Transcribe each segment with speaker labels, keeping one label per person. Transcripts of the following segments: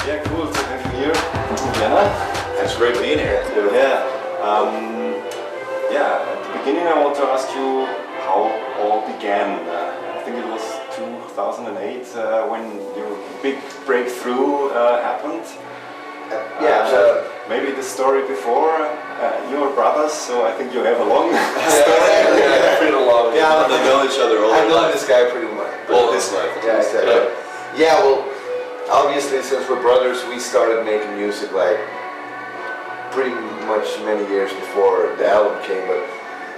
Speaker 1: Yeah, cool to have you here in Vienna.
Speaker 2: It's great being here.
Speaker 1: Yeah. At the beginning I want to ask you how all began. I think it was 2008 when your big breakthrough happened. Maybe the story before, you are brothers, so I think you have a long story.
Speaker 2: Pretty long. Yeah, they know each other all
Speaker 3: I've known this guy pretty much.
Speaker 2: All his life.
Speaker 3: Yeah, exactly. Yeah, well, obviously since we're brothers, we started making music like pretty much many years before the album came, but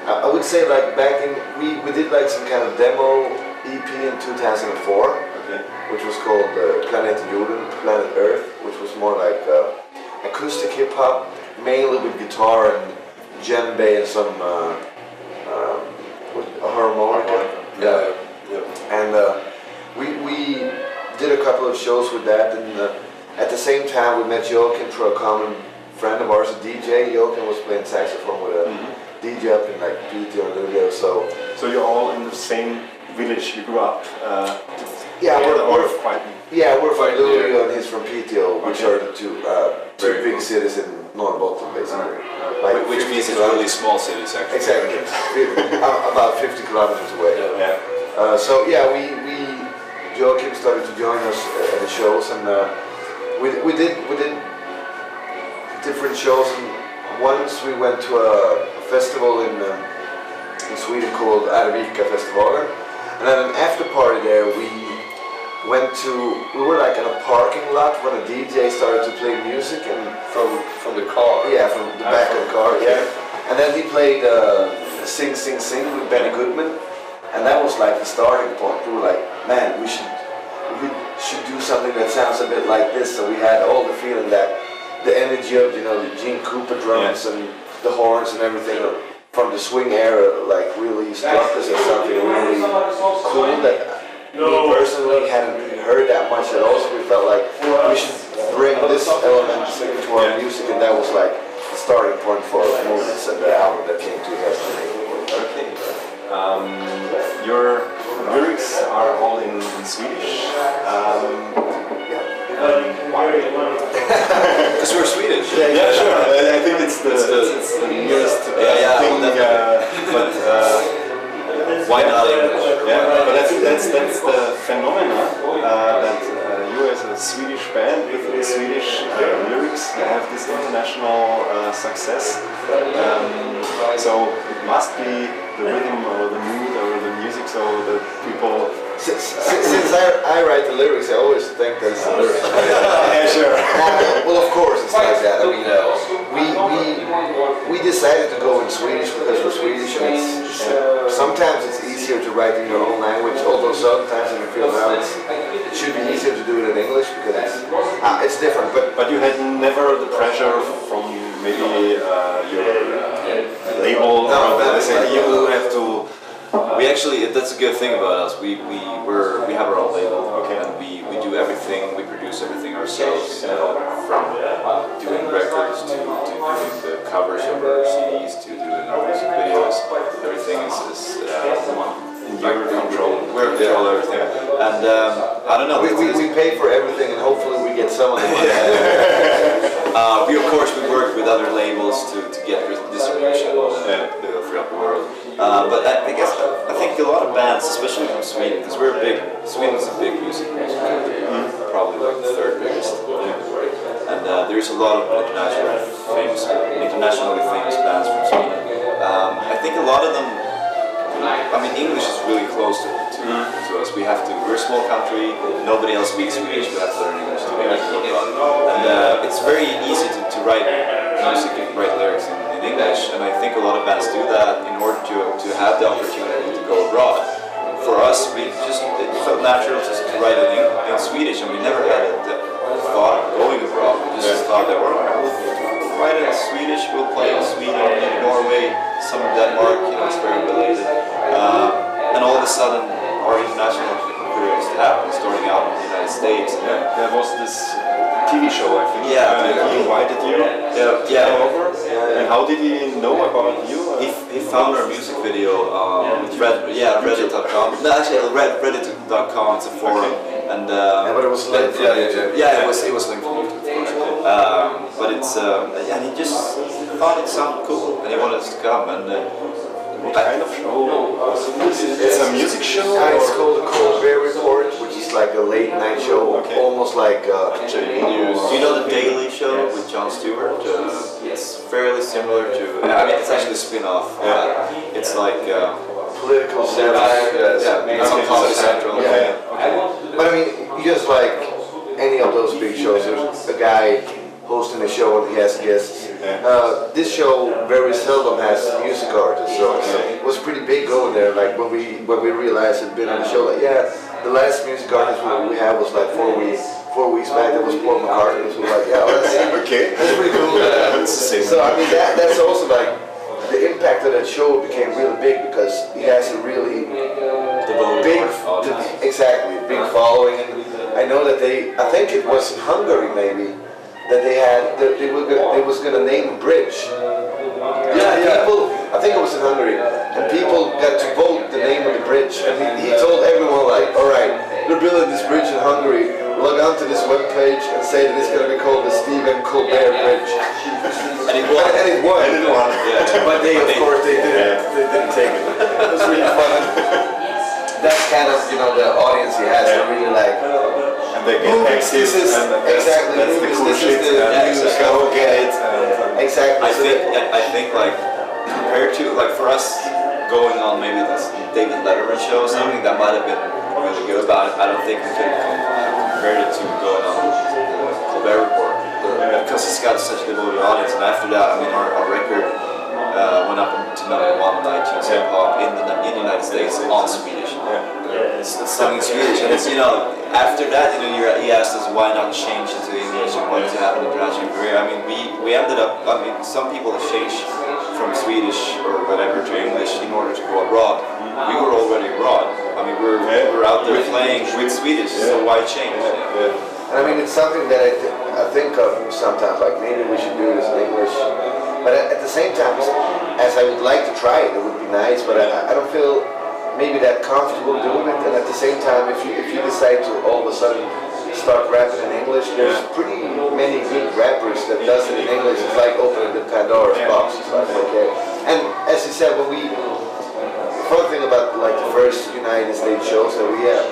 Speaker 3: I would say like back in, we did like some kind of demo EP in 2004, which was called Planet Jorden, Planet Earth, which was more like acoustic hip hop, mainly with guitar and djembe and some harmonica. And we did a couple of shows with that, and at the same time we met Joachim through a common friend of ours, a DJ. Joachim was playing saxophone with a DJ up in like Piteå or Luleå. So
Speaker 1: you're all in the same village you grew up?
Speaker 3: We're from Luleå and he's from Piteå, which are the two big cities in Norrbotten, basically.
Speaker 2: Which means it's really small cities, actually.
Speaker 3: Exactly. About 50 kilometers away. Joachim started to join us at the shows, and we did different shows. And once we went to a festival in Sweden called Arvika Festivalen, and at an after party there we were like in a parking lot when a DJ started to play music, and
Speaker 2: from the car.
Speaker 3: Yeah, from the back of the car. Yeah, and then he played Sing Sing Sing with Benny Goodman, and that was like the starting point. We were like, man, we should do something that sounds a bit like this. So we had all the feeling that the energy of the Gene Cooper drums and the horns and everything from the swing era like really struck us as something really cool that we personally hadn't heard that much at all. So we felt like we should bring this element into our music, and that was like the starting point for Movits and the album that came 2008.
Speaker 1: Okay. Your lyrics are all in Swedish. Why?
Speaker 2: Because we're Swedish.
Speaker 1: Yeah, sure. I think it's the nearest thing. But
Speaker 2: why not English?
Speaker 1: Yeah, but I think that's the phenomena that you as a Swedish band with the Swedish lyrics have this international success. So it must be the rhythm or the mood or the music, so that people...
Speaker 3: Since I write the lyrics, I always think that's the lyrics.
Speaker 1: Yeah, sure.
Speaker 3: Well, of course it's like that. I mean, we decided to go in Swedish because we're Swedish, and sometimes it's easier to write in your own language, although sometimes I feel now it should be easier to do it in English because it's different.
Speaker 1: But you had never the pressure from maybe your label, or they say you have to...
Speaker 2: We actually, that's a good thing about us. We have our own label, and we do everything. We produce everything ourselves, from doing records to doing the covers of our CDs to doing our music videos. Everything is in your control. We're in control of everything, and I don't know.
Speaker 3: We pay for everything, and hopefully we get some of the money.
Speaker 2: Of course, we work with other labels to get distribution throughout the world. But I think a lot of bands, especially from Sweden, because Sweden's a big music country, probably like the third biggest. And there's a lot of internationally famous bands from Sweden. I think a lot of them, English is really close to us. We're a small country, nobody else speaks Swedish, we have to learn English to get and it's very easy to write music and write lyrics in English, and I think a lot of bands do that in order to have the opportunity to go abroad. For us, it felt natural to write it in Swedish, and we never had a thought of going abroad. We just thought that we'll write it in Swedish, we'll play in Sweden, in Norway, some in Denmark, it's very related. And all of a sudden, our international career happened, starting out in the United States.
Speaker 1: There was this TV show, I think.
Speaker 2: Yeah,
Speaker 1: he invited you. Over. And how did he know about you?
Speaker 2: He found our music video with Reddit.com. No, actually, Reddit.com. It's a forum, And
Speaker 3: but it was linked from YouTube.
Speaker 2: Yeah, it was linked from YouTube, of course. But it's and he just thought it sounded cool, and he wanted us to come. And
Speaker 1: what kind of show? It's a music show.
Speaker 3: It's called the Klub Report, which is like a late night show, almost like
Speaker 2: TV news. Do you know the Daily Show with Jon Stewart? It's fairly similar to. I mean, it's actually a spin-off. It's like
Speaker 3: political satire.
Speaker 2: It's on Comedy Central.
Speaker 3: But I mean, just like any of those big shows, there's a guy hosting a show and he has guests. This show very seldom has music artists, so it was pretty big going there. Like when we realized it'd been on the show, like the last music artist we had was like 4 weeks back. That was Paul McCartney. So we're like, that's pretty cool. So I mean that's also like the impact of that show became really big because he has a really big following. And I know that I think it was in Hungary maybe, that they was gonna name a bridge. People, I think it was in Hungary, and people got to vote the name of the bridge, and he told everyone like, all right, they're building this bridge in Hungary. Log on to this webpage and say that it's gonna be called the Stephen Colbert Bridge. And it won. But they didn't take it. It was really fun. That's kind of the audience he has. They really like.
Speaker 1: And they get access,
Speaker 3: exactly.
Speaker 1: That's the cool shit. Go get it.
Speaker 3: Exactly.
Speaker 2: I think like compared to like for us going on maybe this David Letterman show or something that might have been really good, but I don't think we could compare it to going on Colbert Report because it's got such a devoted audience. And after that, I mean our record went up to #1 on iTunes Hip Hop in the United States on Swedish. It's sung in Swedish, and it's after that he asked us why not change it to English and what to happen in international career. I mean we ended up. I mean some people have changed from Swedish or whatever to English in order to go abroad. We were already abroad. I mean we're out there playing with Swedish, so why change?
Speaker 3: And I mean it's something that I think of sometimes, like maybe we should do this in English. But at the same time, as I would like to try it, it would be nice, but I don't feel maybe that comfortable doing it. And at the same time, if you decide to all of a sudden start rapping in English, there's pretty many good rappers that does it in English. It's like opening the Pandora's box. It's like, okay. And as you said, the fun thing about like the first United States shows that we had,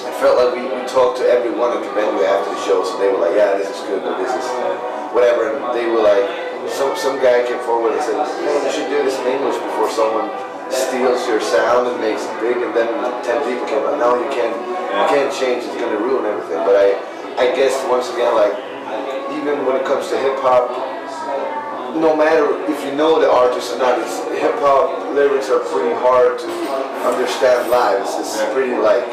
Speaker 3: I felt like we talked to everyone at the venue after the shows, and they were like, this is good, but this is whatever. And they were like, some guy came forward and said, you should do this in English before someone steals your sound and makes it big. And then 10 people came out, no, you can't change, it's going to ruin everything. But I guess once again, like, even when it comes to hip hop, no matter if you know the artist or not, hip hop lyrics are pretty hard to understand live. It's pretty like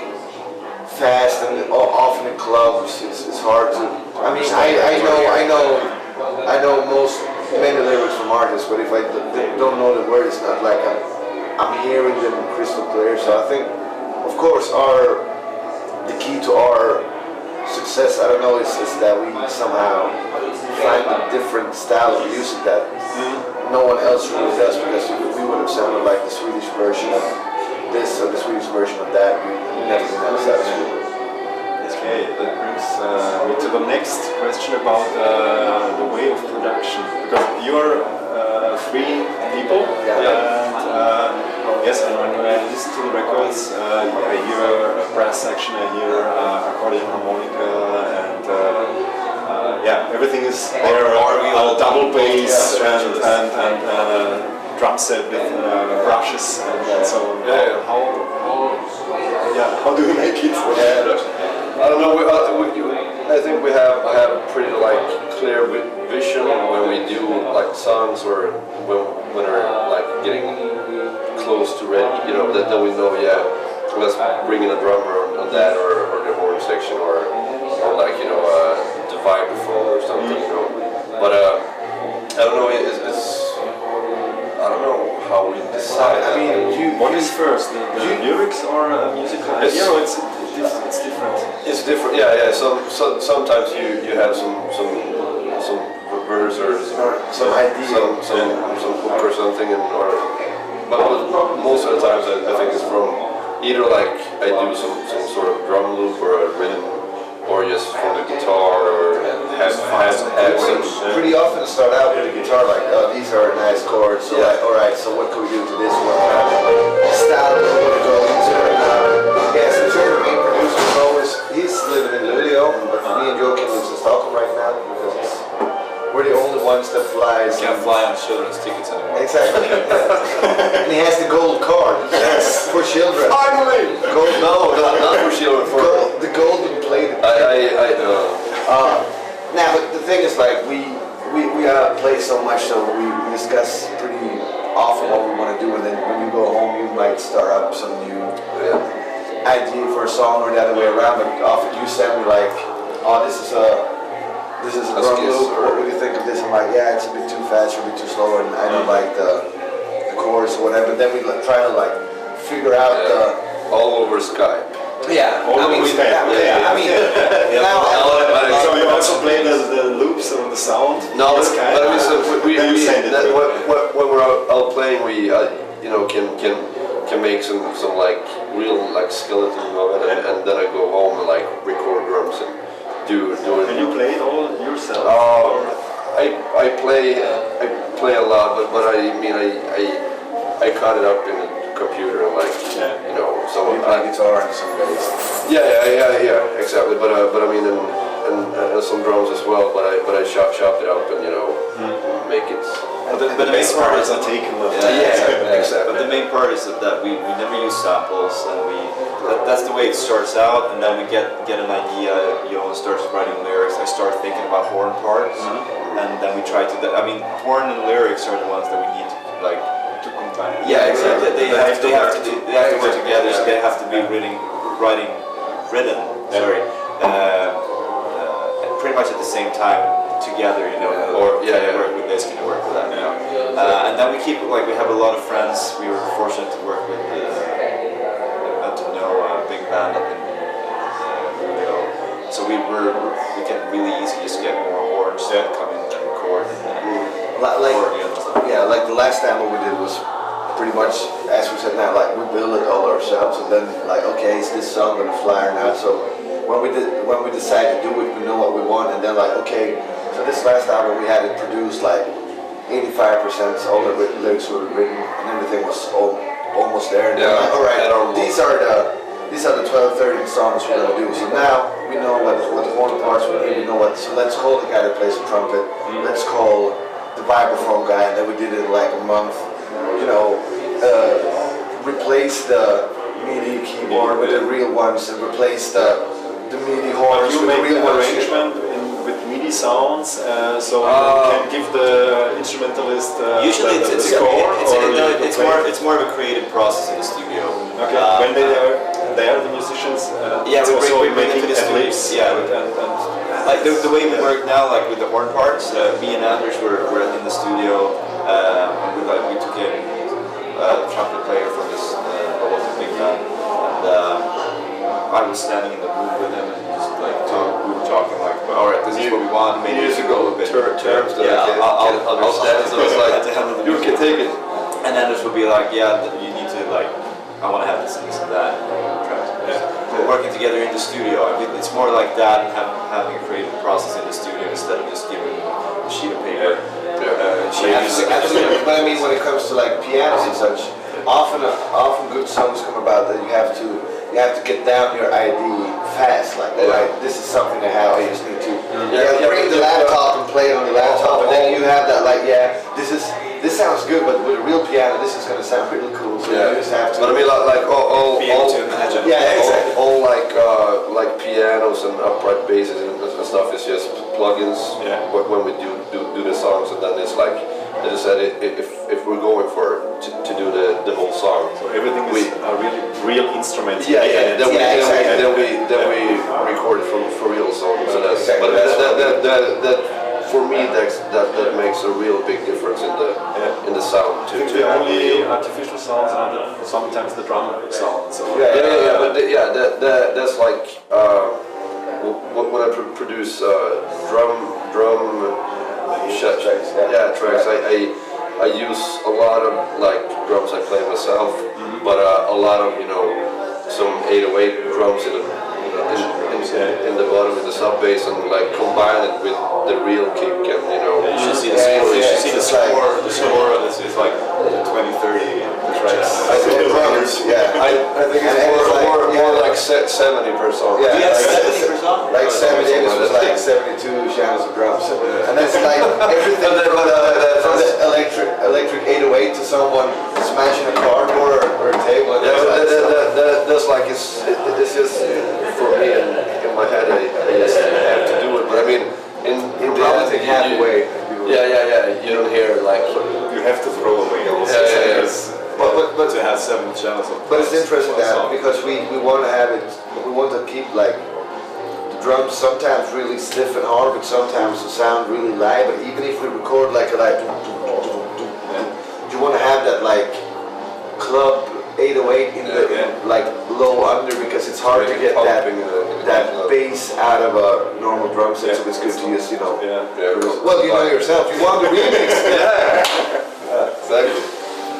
Speaker 3: fast, and often in clubs it's hard to. I mean, I know many lyrics from artists, but if I don't know the word, it's not like I'm hearing them crystal clear. So I think, of course, the key to our success, I don't know, is that we somehow find a different style of music that no one else really does, because if we would have sounded like the Swedish version of this or the Swedish version of that, we never been that satisfied.
Speaker 1: Okay, that brings me to the next question about the way of production. Because you're 3 people, yes, and when I listen to the records, I hear a brass section, I hear accordion, harmonica, and everything is there. Double bass and drum set with brushes and so on. How do you make it?
Speaker 4: I don't know. I think we have a pretty like clear vision when we do like songs, or when we're like getting close to ready. That we know. Let's bring in a drummer on that, or the horn section, or like the vibraphone or something. But I don't know. I don't know how we decide.
Speaker 1: I mean, what is first, the lyrics or musical? It's different.
Speaker 4: It's different. Sometimes you have some verse or some idea, some hook or something, but most of the times I think it's from either like I do some sort of drum loop or a rhythm, or just from the guitar, or have some.
Speaker 3: Pretty often start out with the guitar like, oh, these are nice chords. So like, all right, so what can we do to this one? Style it over to go into. Yes, in terms of main producers, always he's living in Luleå, but me and Joakim lives in Stockholm right now because we're the only ones that flies.
Speaker 2: Can't fly on children's tickets anymore.
Speaker 3: Exactly. And he has the gold card. Yes, for children.
Speaker 4: Finally!
Speaker 3: Gold,
Speaker 4: No, not for children. For
Speaker 3: the golden plated.
Speaker 4: I
Speaker 3: Now, but the thing is, like, we play so much, so we discuss pretty often what we want to do, and then when you go home, you might start up some new idea for a song or the other way around. But often you send me like, oh, this is a drum loop. What do you think of this? I'm like, yeah, it's a bit too fast or a bit too slow, and I don't like the chorus or whatever. But then we try to like figure out
Speaker 4: all over Skype.
Speaker 3: Yeah,
Speaker 1: All over Skype.
Speaker 3: I mean, now
Speaker 1: So you also play the loops or the sound?
Speaker 4: No, but I mean, so
Speaker 1: Then you send it.
Speaker 4: when we're out playing, we can make some like real like skeleton of it, and then I go home and like record drums and do it.
Speaker 1: Can you play it all yourself?
Speaker 4: I play a lot, but I mean I cut it up in the computer and like so
Speaker 3: you play guitar and some bass.
Speaker 4: Yeah, exactly. But I mean and some drums as well. But I chopped it up and make it.
Speaker 1: But the main part is not taken.
Speaker 4: Exactly.
Speaker 2: But the main part is that we never use samples, and that's the way it starts out, and then we get an idea. Johan starts writing lyrics. I start thinking about horn parts, and then we try to. I mean, horn and lyrics are the ones that we need to like. Yeah, exactly. They have to work together. So they have to be written. Sorry, pretty much at the same time together. Or work with this, can you work with that? And then we keep like we have a lot of friends. We were fortunate to work with to know a big band up in Luleå. So we can really easily just get more horns that come in and record.
Speaker 3: Like the last demo we did was pretty much, as we said now, like we build it all ourselves, and then like, okay, is this song gonna fly or not? So when we decide to do it, we know what we want, and then like, okay, so this last album we had it produced like 85%, all the lyrics were written, and everything was almost there. And then like, all right, these are the 12, 13 songs we're gonna do. So now we know what the horn parts we need. We know what. So let's call the guy that plays the trumpet. Let's call the vibraphone guy, and then we did it in like a month. Replace the MIDI keyboard with the real ones, and replace the MIDI horns with the real ones.
Speaker 1: Arrangement with MIDI sounds, so you can give the instrumentalist
Speaker 2: usually
Speaker 1: the score.
Speaker 2: It's more of a creative process in the studio.
Speaker 1: Okay, when they are there, the musicians.
Speaker 2: We bring it to the studio.
Speaker 1: And
Speaker 2: like the way we work now, like with the horn parts, me and Anders were in the studio. We took in a trumpet player from this local big band, and I was standing in the room with him, and just like we were talking like, all right, this is what we want. Maybe
Speaker 4: years ago,
Speaker 2: a bit
Speaker 4: terms that I can't understand. So it's like you can take it.
Speaker 2: And Anders would be like, yeah, you need to like, I want to have this and this and that. We're working together in the studio. I mean, it's more like that, and having a creative process in the studio instead of just giving a sheet of paper.
Speaker 3: Absolutely. But I mean, when it comes to like pianos and such, often good songs come about that you have to get down your ID fast. Like, right, this is something I have. I just need to bring the laptop and play it on the laptop, and then you have that like, this sounds good, but with a real piano, this is going to sound really cool. So you just have to.
Speaker 4: But I mean, like all
Speaker 3: exactly.
Speaker 4: All like pianos and upright basses and stuff is just plugins. When we do the songs, and then it's like, as I said, if we're going to do the whole song,
Speaker 1: so everything is a really real instrument.
Speaker 4: Then we record it for real songs. So that's but that for me that makes a real big difference in the sound.
Speaker 1: I think the only artificial sounds are sometimes the drum sound. So
Speaker 4: that's like when I produce drum tracks. I use a lot of like drums I play myself, but a lot of some 808 drums in the in the bottom with the sub bass and like combine it with the real kick and
Speaker 2: You should see the score. You should see the score. The score of this is like 20-30 tracks.
Speaker 4: I think it's more like 70 per song.
Speaker 3: Yeah,
Speaker 2: You have 70 per song?
Speaker 3: Like 70, it was like 72 channels of drums. And that's like everything from the electric 808 to someone smashing a cardboard or a table. And
Speaker 4: that's like it's just for me in my head. I just have to do it. But I mean, in reality,
Speaker 3: halfway.
Speaker 4: You don't hear like
Speaker 1: You have to throw away also.
Speaker 3: But
Speaker 1: To have 7 channels of
Speaker 3: But it's interesting that because we want to have it, we want to keep like the drums sometimes really stiff and hard, but sometimes the sound really live. But even if we record like a you want to have that like club 808 in the like low under because it's hard to get that bass out of a normal drum set. So it's good to use, Well, you know yourself, you want the remix.
Speaker 4: exactly.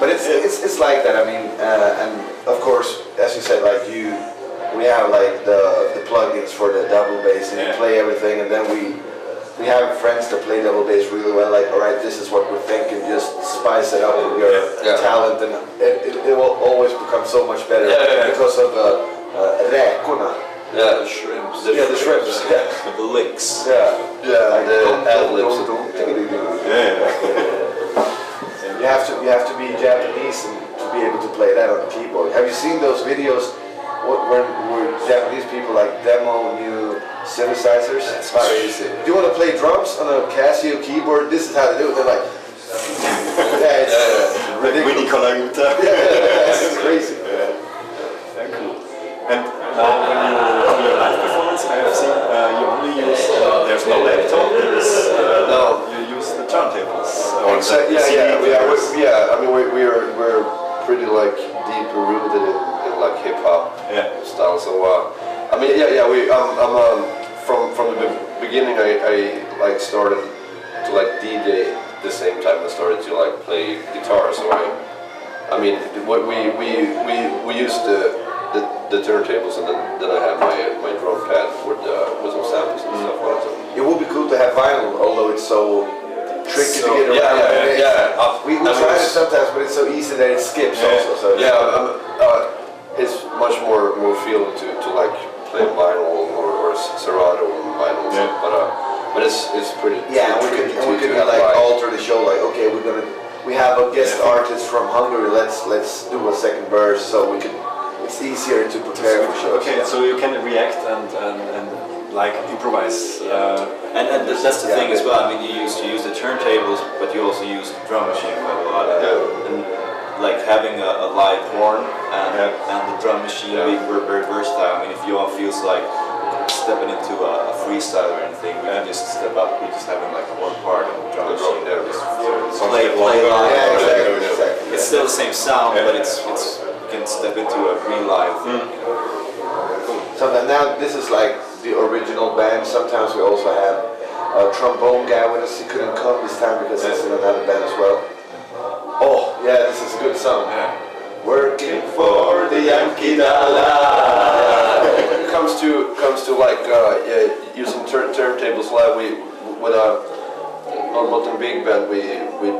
Speaker 3: But it's like that. I mean, and of course, as you said, like we have like the plugins for the double bass, and you play everything, and then we have friends that play double bass really well. Like, all right, this is what we're thinking. Just spice it up with your talent, and it will always become so much better because of räkorna.
Speaker 4: Yeah, the shrimps.
Speaker 3: The shrimps. Yeah.
Speaker 2: The licks.
Speaker 3: Like,
Speaker 4: the ad-libs.
Speaker 3: You have to be Japanese and to be able to play that on the keyboard. Have you seen those videos where Japanese people like demo new synthesizers?
Speaker 2: That's crazy.
Speaker 3: Do you want to play drums on a Casio keyboard? This is how to do it. They're like, it's ridiculous. It's crazy.
Speaker 1: Cool. And now when your live performance, I have seen you only use, there's no laptop, you use the turntables.
Speaker 4: I mean, we're pretty like deeply rooted in like hip hop style. So I mean, I'm from the beginning. I like started to like DJ the same time I started to like play guitar. So I mean, what we used the turntables, and then I had my drum pad with some samples and stuff on it. So.
Speaker 3: It would be cool to have vinyl, although it's so tricky to get around. We try it sometimes, but it's so easy that it skips also. So
Speaker 4: it's much more feeling to like play vinyl or Serato and vinyl. But it's pretty.
Speaker 3: Yeah, we could like alter the show. Like, okay, we have a guest artist from Hungary. Let's do a second verse so we can. It's easier to prepare for shows.
Speaker 1: Okay, so you can react and like improvise.
Speaker 2: And that's the thing as well. I mean, you use the turntables, but you also use the drum machine quite a lot. And like having a live horn and the drum machine being very versatile. I mean, if you all feels like stepping into a freestyle or anything, we can just step up. We just having like one part of the drum machine. Play live.
Speaker 3: Exactly.
Speaker 2: It's still the same sound, but it's you can step into a real live thing.
Speaker 3: So now this is like the original band. Sometimes we also have a trombone guy with us. He couldn't come this time because he's in another band as well. Oh, yeah, this is a good song. Working for the Yankee dollar.
Speaker 4: When it comes to like using turntables live, with a not a big band, we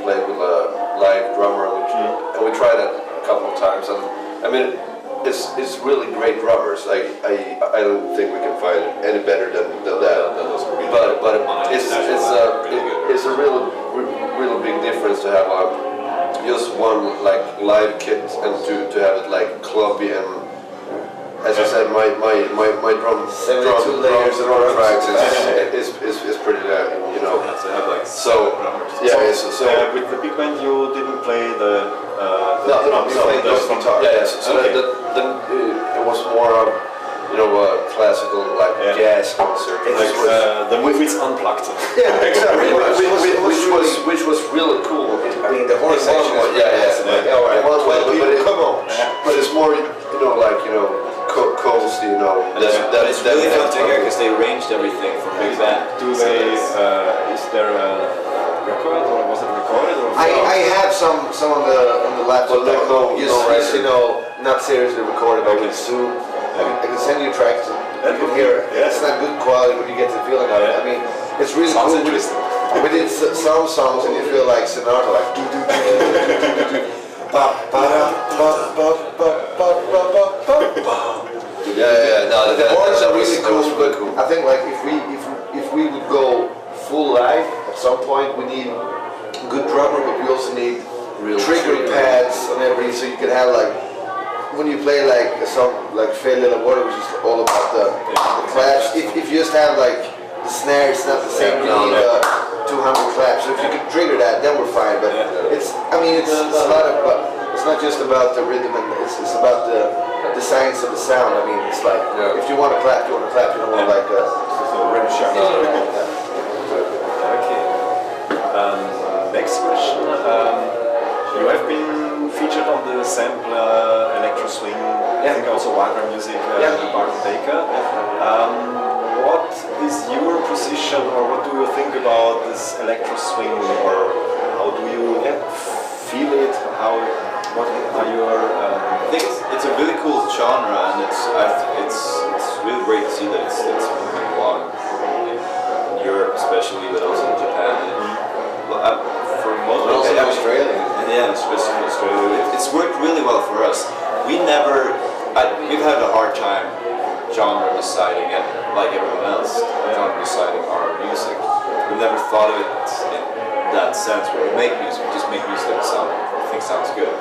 Speaker 4: play with a live drummer, and we tried it a couple of times, and I mean. It's really great drummers. I don't think we can find any better than that. But it's a really big difference to have just one like live kit and to have it like clubby and as I said, my drum
Speaker 3: 72 layers of
Speaker 4: drum tracks is pretty
Speaker 1: To have like
Speaker 4: so
Speaker 1: with the big band you didn't play the
Speaker 3: you played just guitar.
Speaker 4: It was more of classical like jazz concert.
Speaker 1: like the Movits unplugged.
Speaker 3: Yeah, exactly.
Speaker 4: Which was really cool.
Speaker 3: I mean, the horn section is all right. Come on.
Speaker 4: But it's more coasty,
Speaker 2: It's really fun to hear because they arranged everything from big band.
Speaker 1: Do they? Is there a record or was it recorded? Or
Speaker 3: I have some on the laptop. Not seriously recorded, but with Zoom. I can send you tracks. You can hear it. It's not good quality, but you get the feeling of it. I mean, it's really
Speaker 1: Sounds
Speaker 3: cool.
Speaker 1: interesting.
Speaker 3: We did some songs and you feel like Sinatra, like do do do do do do. Ba ba da ba ba ba ba ba ba ba.
Speaker 4: Yeah. No,
Speaker 3: The boards are
Speaker 4: was
Speaker 3: really cool,
Speaker 4: really
Speaker 3: but
Speaker 4: cool.
Speaker 3: I think like if we would go full live at some point, we need a good drummer, but we also need
Speaker 4: Real
Speaker 3: trigger
Speaker 4: trigger.
Speaker 3: pads and everything, so you can have like when you play like a song like Fair Little Water, which is all about the claps. If you just have like the snare, it's not the same. You need 200 claps. So if you can trigger that, then we're fine. But it's a lot of, but it's not just about the rhythm, and it's about the science of the sound. I mean, it's like if you want to clap, you want to clap. You don't want like a rim shot.
Speaker 1: Okay. Next question. You have been featured on the sampler Electro Swing, I think also Wagner Music, Barton Baker. What is your position, or what do you think about this Electro Swing, or how do you feel it? What are your?
Speaker 2: I think it's a really cool genre, and it's really great to see that it's moving along in Europe, especially, but also in Japan. For most
Speaker 3: But also in Australia.
Speaker 2: Yeah, especially in Australia. It's worked really well for us. We've had a hard time genre deciding it, like everyone else, genre deciding our music. We never thought of it in that sense. When we make music, we just make music that we think sounds good.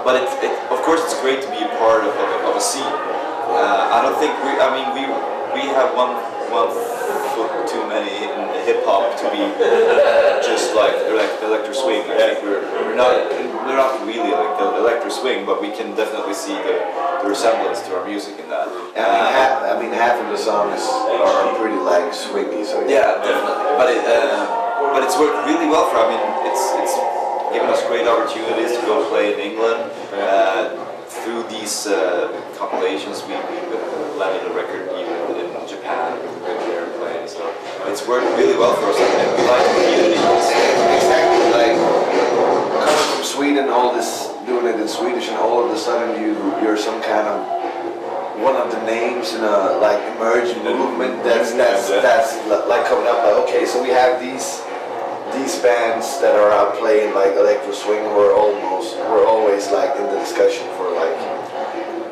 Speaker 2: But of course, it's great to be a part of a scene. I don't think we have one foot too many in hip hop to be just like Electro Swing. I think we're not really like the Electro Swing, but we can definitely see the resemblance to our music in that.
Speaker 3: I mean, half of the songs are pretty like swingy. So
Speaker 2: yeah, definitely. But it's worked really well for. I mean, it's given us great opportunities to go play in England. Through these compilations, we landed a record even in Japan with the airplane. So it's worked really well for us, and we like the community.
Speaker 3: Exactly, like coming from Sweden, all this doing it in Swedish, and all of a sudden you're some kind of one of the names in a like emerging movement. That's like coming up. Like okay, so we have these bands that are out playing like Electro Swing. We're always like in the discussion for like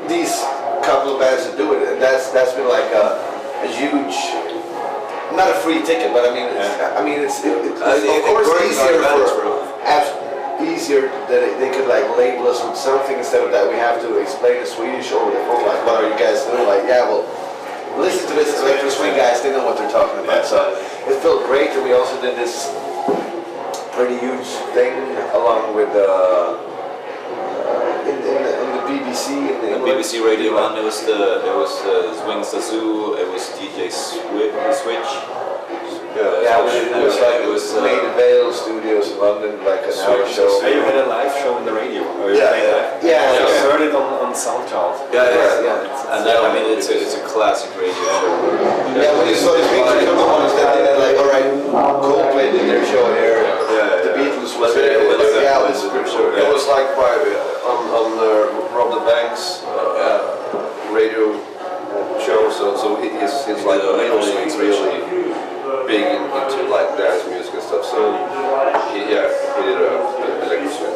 Speaker 3: these couple of bands that do it, and that's been like a huge, not a free ticket, but I mean it's of course easier that they could like label us with something instead of that we have to explain in Swedish over the phone, like what are you guys doing, like listen to this Electro Swing guys, they know what they're talking about. So it felt great, and we also did this pretty huge thing along with in the BBC in the
Speaker 2: BBC Radio 1. It was Swing Zoo. It was DJ Switch.
Speaker 3: It was Made in Vale Studios in London, like an hour show.
Speaker 1: You had a live show in the radio.
Speaker 3: Yeah.
Speaker 1: I heard it on SoundCloud.
Speaker 2: Yeah. And I mean, it's a classic radio show.
Speaker 3: Yeah, when you saw the pictures of the ones that did it, like, alright, Coldplay did their show here. The Beatles was there.
Speaker 4: It was like on Rob the Banks radio show, so he's like really big into like dance music and stuff. So he did a Electro Swing.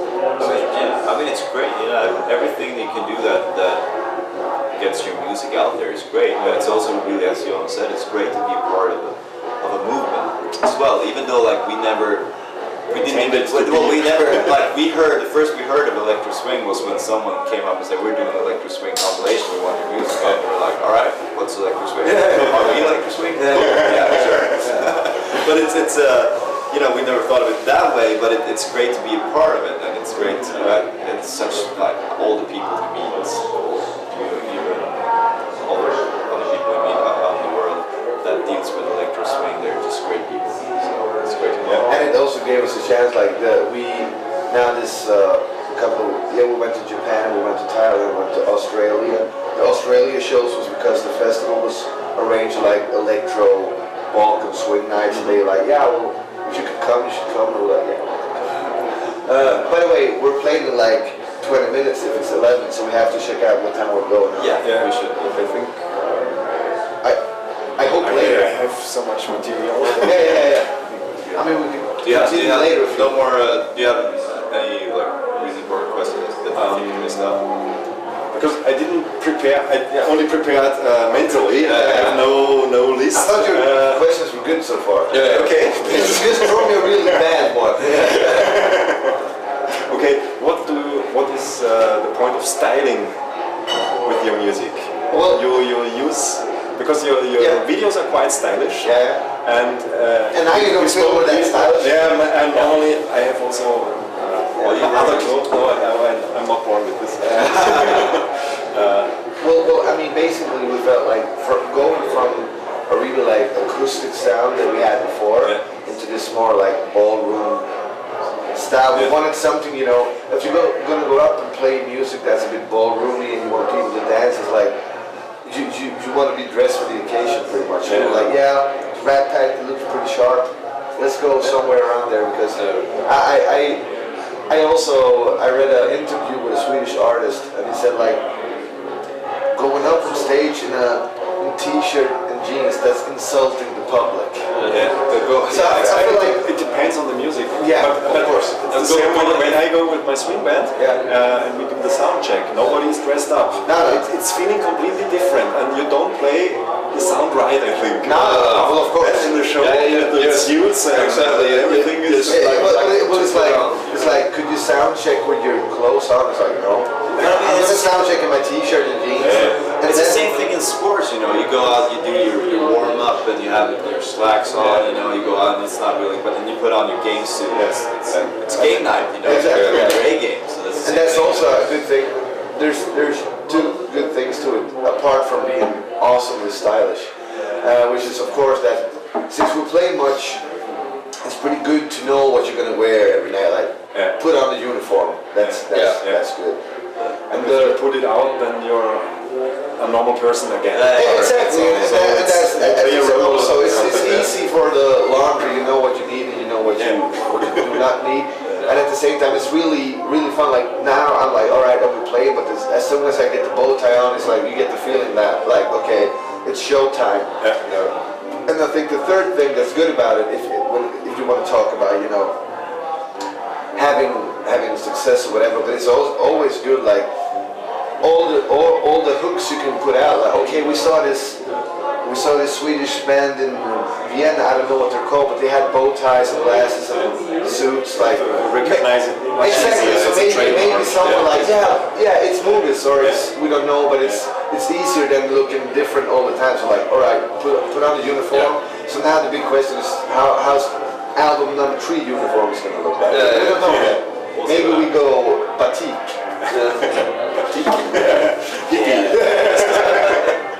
Speaker 2: I mean, it's great. You know, everything you can do that gets your music out there is great. But it's also really, as Johan said, it's great to be a part of a movement as well. Even though like we never the first we heard of Electro Swing was when someone came up and said, we're doing an Electro Swing compilation, we want your music. And we were like, alright, what's Electro Swing? Are we Electro Swing? Yeah, sure. But it's you know, we never thought of it that way, but it's great to be a part of it, and it's great to, it's such like all the people we meet, even all the other people we meet around the world that deals with Electro Swing, they're just great people. So it's great.
Speaker 3: And it also gave us a chance, like we went to Japan, we went to Thailand, we went to Australia. The Australia shows was because the festival was arranged like electro, Balkan swing nights, and they were like, if you could come, you should come. And we're like, yeah. By the way, we're playing in like 20 minutes if it's 11, so we have to check out what time we're going.
Speaker 2: Yeah,
Speaker 1: Yeah.
Speaker 2: we should.
Speaker 1: I think.
Speaker 3: I hope
Speaker 1: I
Speaker 3: later.
Speaker 1: have so much material.
Speaker 3: Yeah. I mean, we can
Speaker 2: Do you have
Speaker 3: continue later.
Speaker 2: no more? Do you have any like really important questions that you think you missed out?
Speaker 1: Because I didn't prepare, I only prepared mentally. I have no list.
Speaker 3: I thought your questions were good so far.
Speaker 2: Yeah.
Speaker 1: Okay.
Speaker 3: Just throw me a really bad one.
Speaker 1: Okay. What is the point of styling with your music?
Speaker 3: Well,
Speaker 1: you use because your
Speaker 3: Yeah.
Speaker 1: videos are quite stylish.
Speaker 3: Yeah.
Speaker 1: And
Speaker 3: now you don't feel
Speaker 1: spoke-
Speaker 3: that stylish?
Speaker 1: Yeah, and normally I have also other clothes. No, I'm not born with this.
Speaker 3: Well, I mean, basically, we felt like going from a really like acoustic sound that we had before into this more like ballroom style. We wanted something, you know, if you're gonna go up and play music that's a bit ballroomy and you want people to dance, it's like you want to be dressed for the occasion, pretty much.
Speaker 1: Yeah.
Speaker 3: You're like, yeah, rat pack, it looks pretty sharp. Let's go somewhere around there because I read an interview with a Swedish artist and he said like going up on stage in t-shirt and jeans, that's insulting the public. So I feel like
Speaker 1: it depends on the music.
Speaker 3: Yeah,
Speaker 1: but
Speaker 3: of course.
Speaker 1: It's the same when I go with my swing band and we do the sound check. Nobody is dressed up.
Speaker 3: No.
Speaker 1: It's feeling completely different, and you don't play the sound right. I think.
Speaker 3: No. Well, of course.
Speaker 1: In the show,
Speaker 4: Yeah,
Speaker 1: the suits and everything is.
Speaker 3: It's like, could you sound check with your clothes on? It's like, no. I'm gonna sound check in my t-shirt and jeans.
Speaker 2: And it's the same thing in sports, you know. You go out, you do your warm up, and you have your slacks on. You know, you go out, and it's not really, but then you put on your game suit. It's game night, you know.
Speaker 3: Exactly.
Speaker 2: You're your A game, so that's the
Speaker 3: And
Speaker 2: same
Speaker 3: that's
Speaker 2: thing.
Speaker 3: also a good thing. There's two good things to it, apart from being awesomely stylish, which is of course that since we play much, it's pretty good to know what you're gonna wear every night. Like put on the uniform. That's good.
Speaker 1: And if you put it out, then you're a normal person again.
Speaker 3: Exactly, and that's also it's easy for the laundry. You know what you need and you know what you do not need. And at the same time, it's really fun. Like now, I'm like, all right, I'll be playing, but as soon as I get the bow tie on, it's like you get the feeling that, like, okay, it's showtime. And I think the third thing that's good about it, if you want to talk about, you know, having success or whatever, but it's always good, like all the hooks you can put out. Like, okay, we saw this Swedish band in Vienna. I don't know what they're called, but they had bow ties and glasses and suits. Like
Speaker 1: Recognize it.
Speaker 3: exactly. So maybe someone like it's Movits or we don't know, but it's easier than looking different all the time. So like, all right, put on the uniform. So now the big question is how's album number 3 uniform is going to look like? We don't know yet. Maybe we go batik.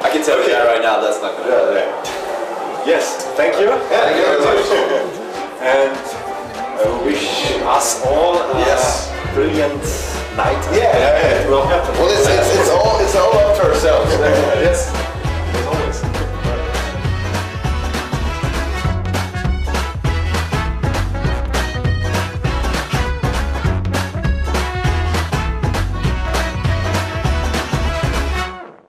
Speaker 2: I can tell you that right now, that's not going to happen.
Speaker 1: Yes, thank you.
Speaker 3: Thank you very much.
Speaker 1: And I wish us all a brilliant night.
Speaker 3: Yeah.
Speaker 1: It will happen.
Speaker 3: Well, it's all up to ourselves.
Speaker 1: Yes.